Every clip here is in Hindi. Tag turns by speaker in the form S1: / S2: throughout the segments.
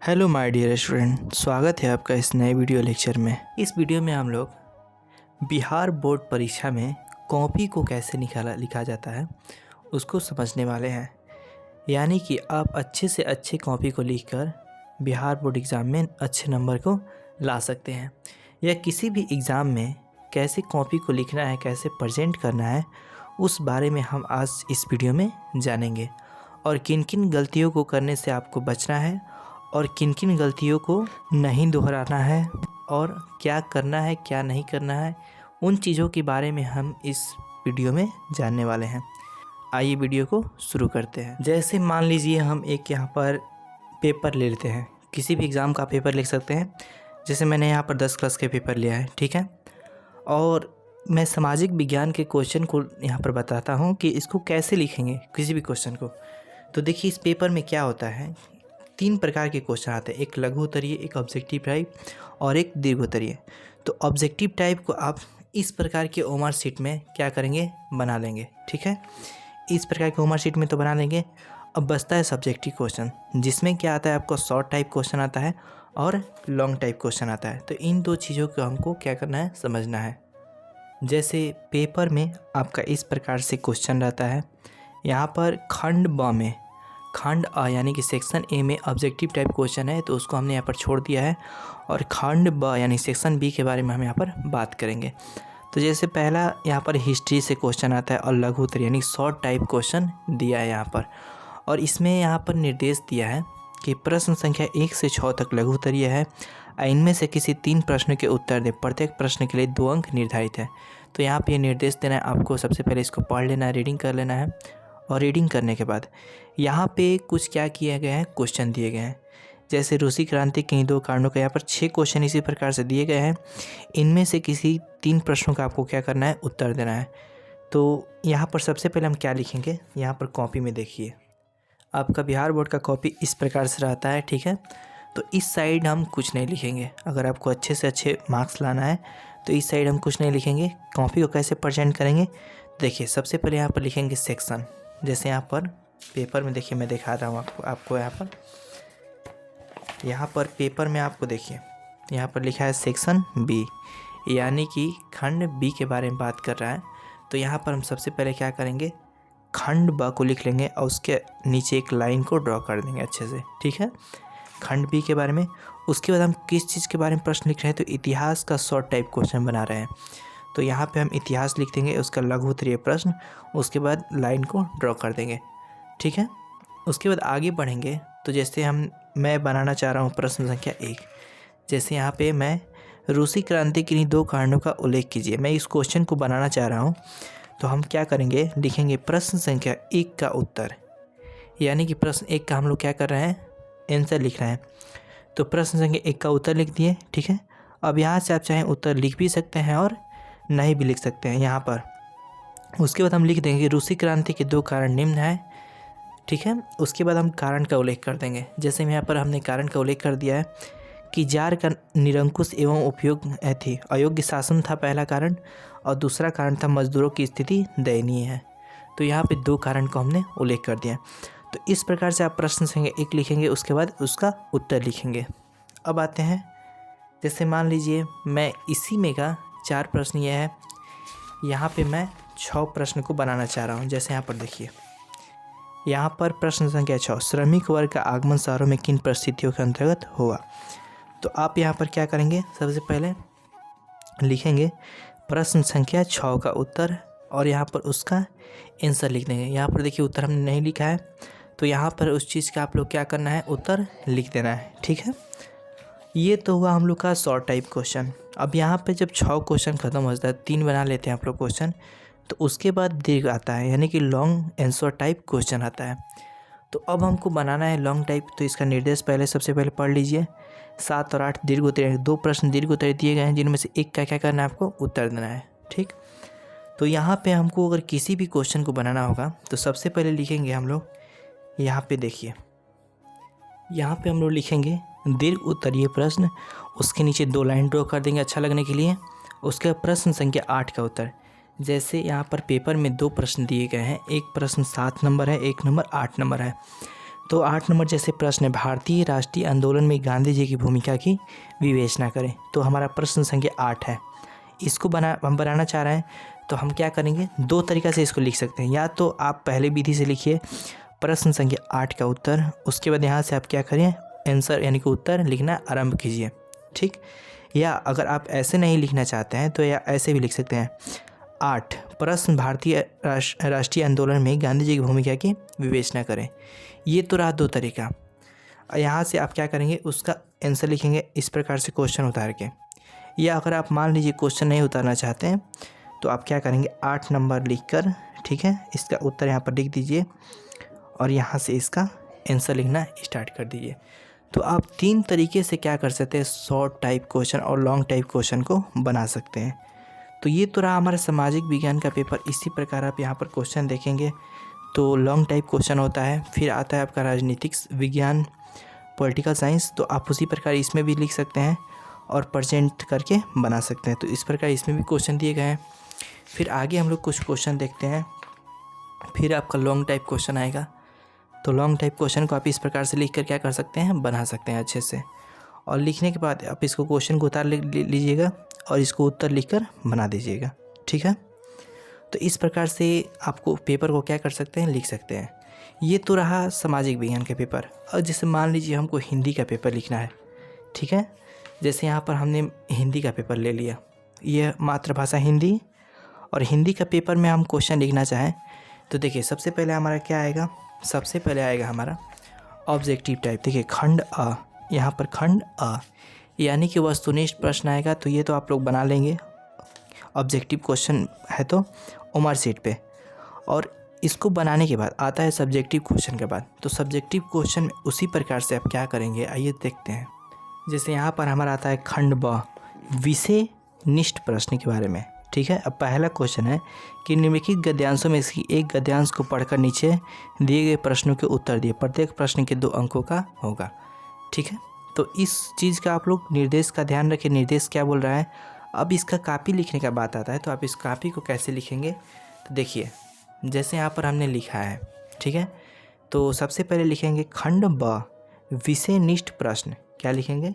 S1: हेलो माय डियर स्टूडेंट, स्वागत है आपका इस नए वीडियो लेक्चर में। इस वीडियो में हम लोग बिहार बोर्ड परीक्षा में कॉपी को कैसे लिखा जाता है उसको समझने वाले हैं। यानी कि आप अच्छे से अच्छे कॉपी को लिखकर बिहार बोर्ड एग्ज़ाम में अच्छे नंबर को ला सकते हैं। या किसी भी एग्ज़ाम में कैसे कॉपी को लिखना है, कैसे प्रेजेंट करना है, उस बारे में हम आज इस वीडियो में जानेंगे। और किन किन गलतियों को करने से आपको बचना है और किन किन गलतियों को नहीं दोहराना है और क्या करना है क्या नहीं करना है, उन चीज़ों के बारे में हम इस वीडियो में जानने वाले हैं। आइए वीडियो को शुरू करते हैं। जैसे मान लीजिए हम एक यहाँ पर पेपर ले लेते हैं, किसी भी एग्ज़ाम का पेपर लिख सकते हैं। जैसे मैंने यहाँ पर 10 क्लास के पेपर लिया है, ठीक है। और मैं सामाजिक विज्ञान के क्वेश्चन को यहाँ पर बताता हूँ कि इसको कैसे लिखेंगे किसी भी क्वेश्चन को। तो देखिए इस पेपर में क्या होता है, 3 प्रकार के क्वेश्चन आते हैं, एक लघु उत्तरीय, एक ऑब्जेक्टिव टाइप और एक दीर्घ उत्तरीय। तो ऑब्जेक्टिव टाइप को आप इस प्रकार के ओमर शीट में क्या करेंगे, बना लेंगे, ठीक है। इस प्रकार के ओमर शीट में तो बना लेंगे। अब बचता है सब्जेक्टिव क्वेश्चन, जिसमें क्या आता है, आपको शॉर्ट टाइप क्वेश्चन आता है और लॉन्ग टाइप क्वेश्चन आता है। तो इन दो चीज़ों को हमको क्या करना है, समझना है। जैसे पेपर में आपका इस प्रकार से क्वेश्चन रहता है, यहाँ पर खंड ब में खंड अ यानी कि सेक्शन ए में ऑब्जेक्टिव टाइप क्वेश्चन है, तो उसको हमने यहाँ पर छोड़ दिया है। और खंड ब यानी सेक्शन बी के बारे में हम यहाँ पर बात करेंगे। तो जैसे पहला यहाँ पर हिस्ट्री से क्वेश्चन आता है और लघु उत्तरीय यानी शॉर्ट टाइप क्वेश्चन दिया है यहाँ पर। और इसमें यहाँ पर निर्देश दिया है कि प्रश्न संख्या 1 से 6 तक लघु उत्तरीय है। इनमें से किसी 3 प्रश्न के उत्तर दे, प्रत्येक प्रश्न के लिए 2 अंक निर्धारित है। तो यहाँ पर ये निर्देश देना है आपको। सबसे पहले इसको पढ़ लेना है, रीडिंग कर लेना है। और रीडिंग करने के बाद यहाँ पे कुछ क्या किया गया है, क्वेश्चन दिए गए हैं। जैसे रूसी क्रांति के 2 कारणों का यहाँ पर 6 क्वेश्चन इसी प्रकार से दिए गए हैं। इनमें से किसी 3 प्रश्नों का आपको क्या करना है, उत्तर देना है। तो यहाँ पर सबसे पहले हम क्या लिखेंगे, यहाँ पर कॉपी में देखिए आपका बिहार बोर्ड का कॉपी इस प्रकार से रहता है, ठीक है। तो इस साइड हम कुछ नहीं लिखेंगे। अगर आपको अच्छे से अच्छे मार्क्स लाना है तो इस साइड हम कुछ नहीं लिखेंगे। कॉपी को कैसे प्रेजेंट करेंगे, देखिए सबसे पहले यहाँ पर लिखेंगे सेक्शन। जैसे यहाँ पर पेपर में देखिए, मैं दिखा रहा हूँ आपको यहाँ पर पेपर में आपको देखिए यहाँ पर लिखा है सेक्शन बी, यानी कि खंड बी के बारे में बात कर रहा है। तो यहाँ पर हम सबसे पहले क्या करेंगे, खंड ब को लिख लेंगे और उसके नीचे एक लाइन को ड्रॉ कर देंगे अच्छे से, ठीक है, खंड बी के बारे में। उसके बाद हम किस चीज़ के बारे में प्रश्न लिख रहे हैं, तो इतिहास का शॉर्ट टाइप क्वेश्चन बना रहे हैं। तो यहाँ पे हम इतिहास लिख देंगे, उसका लघु उत्तरीय प्रश्न, उसके बाद लाइन को ड्रॉ कर देंगे, ठीक है। उसके बाद आगे बढ़ेंगे तो जैसे मैं बनाना चाह रहा हूँ प्रश्न संख्या 1। जैसे यहाँ पे मैं रूसी क्रांति के 2 कारणों का उल्लेख कीजिए, मैं इस क्वेश्चन को बनाना चाह रहा हूँ। तो हम क्या करेंगे, लिखेंगे प्रश्न संख्या 1 का उत्तर, यानी कि प्रश्न 1 का हम लोग क्या कर रहे हैं, आंसर लिख रहे हैं। तो प्रश्न संख्या 1 का उत्तर लिख दिए, ठीक है। अब यहाँ से आप चाहें उत्तर लिख भी सकते हैं और नहीं भी लिख सकते हैं यहाँ पर। उसके बाद हम लिख देंगे रूसी क्रांति के 2 कारण निम्न है, ठीक है। उसके बाद हम कारण का उल्लेख कर देंगे। जैसे यहाँ पर हमने कारण का उल्लेख कर दिया है कि जार का निरंकुश एवं उपयोग थी, अयोग्य शासन था पहला कारण, और दूसरा कारण था मजदूरों की स्थिति दयनीय है। तो यहाँ पे 2 कारण को हमने उल्लेख कर दिया। तो इस प्रकार से आप प्रश्न संख्या 1 लिखेंगे, उसके बाद उसका उत्तर लिखेंगे। अब आते हैं, जैसे मान लीजिए मैं इसी में का 4 प्रश्न यह है, यहाँ पे मैं 6 प्रश्न को बनाना चाह रहा हूँ। जैसे यहाँ पर देखिए, यहाँ पर प्रश्न संख्या 6, श्रमिक वर्ग का आगमन शहरों में किन परिस्थितियों के अंतर्गत हुआ। तो आप यहाँ पर क्या करेंगे, सबसे पहले लिखेंगे प्रश्न संख्या 6 का उत्तर और यहाँ पर उसका आंसर लिख देंगे। यहाँ पर देखिए उत्तर हमने नहीं लिखा है, तो यहाँ पर उस चीज़ का आप लोग क्या करना है, उत्तर लिख देना है, ठीक है। ये तो हुआ हम लोग का शॉर्ट टाइप क्वेश्चन। अब यहाँ पे जब 6 क्वेश्चन ख़त्म हो जाता है, 3 बना लेते हैं आप लोग क्वेश्चन, तो उसके बाद दीर्घ आता है, यानी कि लॉन्ग आंसर टाइप क्वेश्चन आता है। तो अब हमको बनाना है लॉन्ग टाइप। तो इसका निर्देश पहले सबसे पहले पढ़ लीजिए। 7 और 8 दीर्घ उत्तरीय, 2 प्रश्न दीर्घ उत्तरीय दिए गए हैं, जिनमें से एक का क्या करना है, आपको उत्तर देना है, ठीक। तो यहाँ पे हमको अगर किसी भी क्वेश्चन को बनाना होगा तो सबसे पहले लिखेंगे हम लोग, यहाँ पे देखिए, यहाँ पे हम लोग लिखेंगे दीर्घ उत्तरीय प्रश्न, उसके नीचे 2 लाइन ड्रॉ कर देंगे अच्छा लगने के लिए। उसके बाद प्रश्न संख्या 8 का उत्तर। जैसे यहाँ पर पेपर में 2 प्रश्न दिए गए हैं, एक प्रश्न 7 नंबर है, एक नंबर 8 नंबर है। तो 8 नंबर जैसे प्रश्न है, भारतीय राष्ट्रीय आंदोलन में गांधी जी की भूमिका की विवेचना करें। तो हमारा प्रश्न संख्या 8 है। इसको हम बनाना चाह रहे हैं तो हम क्या करेंगे, 2 तरीक़ा से इसको लिख सकते हैं। या तो आप पहले विधि से लिखिए प्रश्न संख्या 8 का उत्तर, उसके बाद यहाँ से आप क्या करें, आंसर यानी कि उत्तर लिखना आरंभ कीजिए, ठीक। या अगर आप ऐसे नहीं लिखना चाहते हैं तो या ऐसे भी लिख सकते हैं, 8 प्रश्न भारतीय राष्ट्रीय आंदोलन में गांधी जी की भूमिका की विवेचना करें। ये तो रहा 2 तरीका। यहाँ से आप क्या करेंगे, उसका आंसर लिखेंगे इस प्रकार से क्वेश्चन उतार के। या अगर आप मान लीजिए क्वेश्चन नहीं उतारना चाहते हैं तो आप क्या करेंगे, 8 नंबर लिखकर, ठीक है, इसका उत्तर यहाँ पर लिख दीजिए और यहाँ से इसका आंसर लिखना स्टार्ट कर दीजिए। तो आप 3 तरीके से क्या कर सकते हैं, शॉर्ट टाइप क्वेश्चन और लॉन्ग टाइप क्वेश्चन को बना सकते हैं। तो ये तो रहा हमारा सामाजिक विज्ञान का पेपर। इसी प्रकार आप यहाँ पर क्वेश्चन देखेंगे तो लॉन्ग टाइप क्वेश्चन होता है, फिर आता है आपका राजनीतिक विज्ञान, पॉलिटिकल साइंस, तो आप उसी प्रकार इसमें भी लिख सकते हैं और प्रेजेंट करके बना सकते हैं। तो इस प्रकार इसमें भी क्वेश्चन दिए गए हैं। फिर आगे हम लोग कुछ क्वेश्चन देखते हैं, फिर आपका लॉन्ग टाइप क्वेश्चन आएगा। तो लॉन्ग टाइप क्वेश्चन को आप इस प्रकार से लिख कर क्या कर सकते हैं, बना सकते हैं अच्छे से। और लिखने के बाद आप इसको क्वेश्चन को उतार लीजिएगा और इसको उत्तर लिखकर बना दीजिएगा, ठीक है। तो इस प्रकार से आपको पेपर को क्या कर सकते हैं, लिख सकते हैं। ये तो रहा सामाजिक विज्ञान का पेपर। और जैसे मान लीजिए हमको हिंदी का पेपर लिखना है, ठीक है। जैसे यहाँ पर हमने हिंदी का पेपर ले लिया, ये मातृभाषा हिंदी, और हिंदी का पेपर में हम क्वेश्चन लिखना चाहें तो देखिए सबसे पहले हमारा क्या आएगा, सबसे पहले आएगा हमारा ऑब्जेक्टिव टाइप। देखिए खंड अ, यहाँ पर खंड अ यानी कि वस्तुनिष्ठ प्रश्न आएगा। तो ये तो आप लोग बना लेंगे, ऑब्जेक्टिव क्वेश्चन है तो उमर सीट पे। और इसको बनाने के बाद आता है सब्जेक्टिव क्वेश्चन के बाद। तो सब्जेक्टिव क्वेश्चन में उसी प्रकार से आप क्या करेंगे, आइए देखते हैं। जैसे यहाँ पर हमारा आता है खंड ब, विषय निष्ठ प्रश्न के बारे में, ठीक है। अब पहला क्वेश्चन है कि निम्नलिखित गद्यांशों में इसकी एक गद्यांश को पढ़कर नीचे दिए गए प्रश्नों के उत्तर दिए, प्रत्येक प्रश्न के 2 अंकों का होगा, ठीक है। तो इस चीज़ का आप लोग निर्देश का ध्यान रखें, निर्देश क्या बोल रहा है। अब इसका कॉपी लिखने का बात आता है तो आप इस कॉपी को कैसे लिखेंगे, तो देखिए जैसे यहाँ पर हमने लिखा है, ठीक है। तो सबसे पहले लिखेंगे खंड ब, विषयनिष्ठ प्रश्न। क्या लिखेंगे,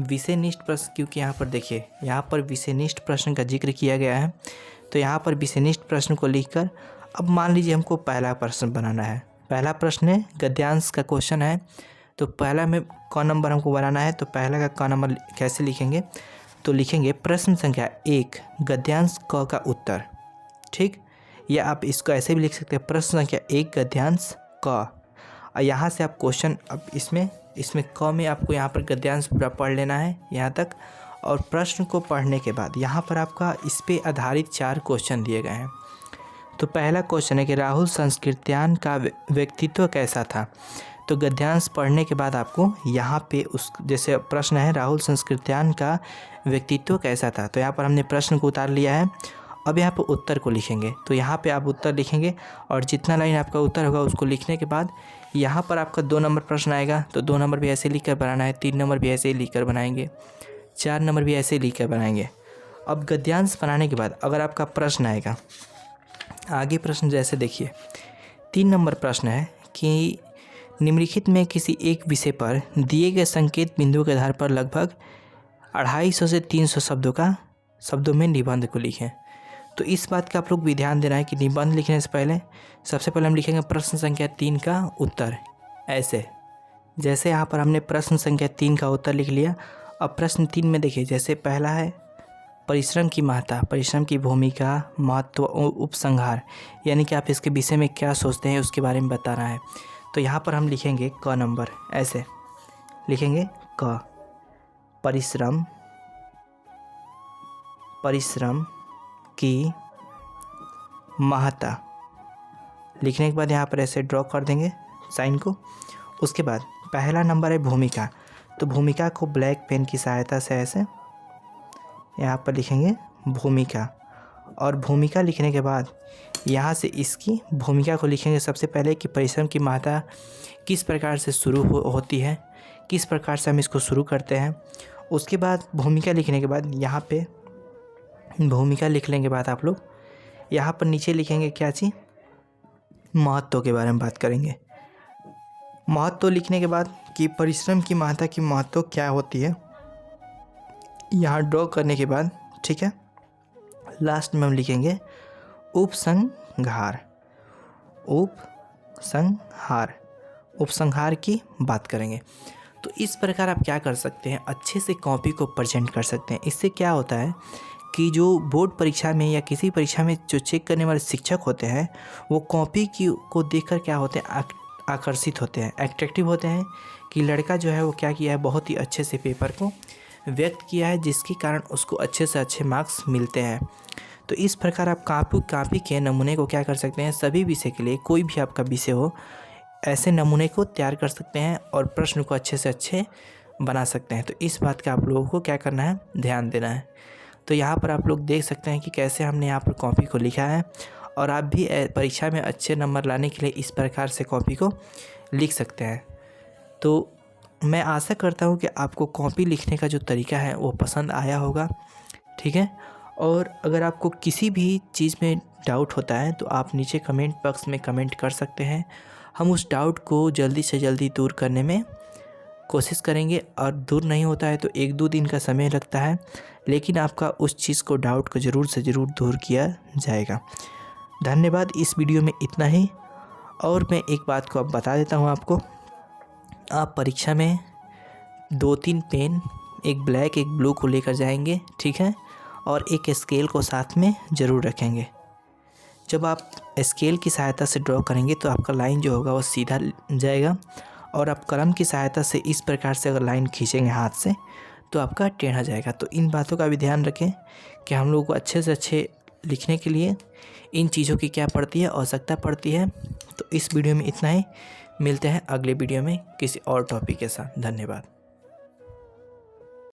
S1: विषयनिष्ठ प्रश्न, क्योंकि यहाँ पर देखिए यहाँ पर विषयनिष्ठ प्रश्न का जिक्र किया गया है। तो यहाँ पर विषयनिष्ठ प्रश्न को लिखकर अब मान लीजिए हमको पहला प्रश्न बनाना है। पहला प्रश्न है गद्यांश का क्वेश्चन है, तो पहला में क नंबर हमको बनाना है। तो पहला का क नंबर कैसे लिखेंगे, तो लिखेंगे प्रश्न संख्या 1 गद्यांश क का उत्तर, ठीक। या आप इसको ऐसे भी लिख सकते हैं, प्रश्न संख्या 1 गद्यांश क। और यहाँ से आप क्वेश्चन, अब इसमें क में आपको यहाँ पर गद्यांश पूरा पढ़ लेना है यहाँ तक। और प्रश्न को पढ़ने के बाद यहाँ पर आपका इस पे आधारित 4 क्वेश्चन दिए गए हैं। तो पहला क्वेश्चन है कि राहुल संस्कृत्यान का व्यक्तित्व कैसा था। तो गद्यांश पढ़ने के बाद आपको यहाँ पे उस जैसे प्रश्न है राहुल संस्कृत्यान का व्यक्तित्व कैसा था, तो यहाँ पर हमने प्रश्न को उतार लिया है। अब यहाँ पर उत्तर को लिखेंगे। तो यहाँ पे आप उत्तर लिखेंगे और जितना लाइन आपका उत्तर होगा उसको लिखने के बाद यहाँ पर आपका 2 नंबर प्रश्न आएगा। तो 2 नंबर भी ऐसे लिख कर बनाना है, 3 नंबर भी ऐसे ही लिख कर बनाएंगे, 4 नंबर भी ऐसे ही लिख कर बनाएंगे। अब गद्यांश बनाने के बाद अगर आपका प्रश्न आएगा, आगे प्रश्न जैसे देखिए 3 नंबर प्रश्न है कि निम्नलिखित में किसी एक विषय पर दिए गए संकेत बिंदुओं के आधार पर लगभग 250 से 300 शब्दों में निबंध को लिखें। तो इस बात का आप लोग भी ध्यान देना है कि निबंध लिखने से पहले सबसे पहले हम लिखेंगे प्रश्न संख्या 3 का उत्तर। ऐसे जैसे यहाँ पर हमने प्रश्न संख्या 3 का उत्तर लिख लिया। अब प्रश्न 3 में देखिए, जैसे पहला है परिश्रम की महत्ता, परिश्रम की भूमिका, महत्व, उपसंहार, यानी कि आप इसके विषय में क्या सोचते हैं उसके बारे में बताना है। तो यहाँ पर हम लिखेंगे क नंबर, ऐसे लिखेंगे क, परिश्रम की महत्ता। लिखने के बाद यहाँ पर ऐसे ड्रॉ कर देंगे साइन को। उसके बाद पहला नंबर है भूमिका। तो भूमिका को ब्लैक पेन की सहायता से ऐसे यहाँ पर लिखेंगे भूमिका। और भूमिका लिखने के बाद यहाँ से इसकी भूमिका को लिखेंगे सबसे पहले कि परिश्रम की महत्ता किस प्रकार से शुरू होती है, किस प्रकार से हम इसको शुरू करते हैं। उसके बाद भूमिका लिखने के बाद यहाँ पे भूमिका लिखने के बाद आप लोग यहाँ पर नीचे लिखेंगे क्या चीज़, महत्व के बारे में बात करेंगे। महत्व लिखने के बाद कि परिश्रम की महत्ता की महत्व क्या होती है यहाँ ड्रॉ करने के बाद, ठीक है। लास्ट में हम लिखेंगे उपसंहार। उपसंहार, उपसंहार की बात करेंगे। तो इस प्रकार आप क्या कर सकते हैं, अच्छे से कॉपी को प्रेजेंट कर सकते हैं। इससे क्या होता है कि जो बोर्ड परीक्षा में या किसी परीक्षा में जो चेक करने वाले शिक्षक होते हैं वो कॉपी की को देखकर क्या होते हैं, आकर्षित होते हैं, अट्रैक्टिव होते हैं कि लड़का जो है वो क्या किया है, बहुत ही अच्छे से पेपर को व्यक्त किया है, जिसके कारण उसको अच्छे से अच्छे मार्क्स मिलते हैं। तो इस प्रकार आप कापी के नमूने को क्या कर सकते हैं, सभी विषय के लिए, कोई भी आपका विषय हो, ऐसे नमूने को तैयार कर सकते हैं और प्रश्न को अच्छे से अच्छे बना सकते हैं। तो इस बात का आप लोगों को क्या करना है, ध्यान देना है। तो यहाँ पर आप लोग देख सकते हैं कि कैसे हमने यहाँ पर कॉपी को लिखा है और आप भी परीक्षा में अच्छे नंबर लाने के लिए इस प्रकार से कॉपी को लिख सकते हैं। तो मैं आशा करता हूँ कि आपको कॉपी लिखने का जो तरीका है वो पसंद आया होगा, ठीक है। और अगर आपको किसी भी चीज़ में डाउट होता है तो आप नीचे कमेंट बॉक्स में कमेंट कर सकते हैं। हम उस डाउट को जल्दी से जल्दी दूर करने में कोशिश करेंगे, और दूर नहीं होता है तो 1-2 दिन का समय लगता है, लेकिन आपका उस चीज़ को, डाउट को ज़रूर से ज़रूर दूर किया जाएगा। धन्यवाद। इस वीडियो में इतना ही। और मैं एक बात को अब बता देता हूँ आपको, आप परीक्षा में 2-3 पेन, एक ब्लैक एक ब्लू को लेकर जाएंगे, ठीक है, और एक स्केल को साथ में ज़रूर रखेंगे। जब आप स्केल की सहायता से ड्रॉ करेंगे तो आपका लाइन जो होगा वो सीधा जाएगा, और आप कलम की सहायता से इस प्रकार से अगर लाइन खींचेंगे हाथ से तो आपका टेढ़ा जाएगा। तो इन बातों का भी ध्यान रखें कि हम लोगों को अच्छे से अच्छे लिखने के लिए इन चीज़ों की क्या पड़ती है, आवश्यकता पड़ती है। तो इस वीडियो में इतना ही, मिलते हैं अगले वीडियो में किसी और टॉपिक के साथ। धन्यवाद।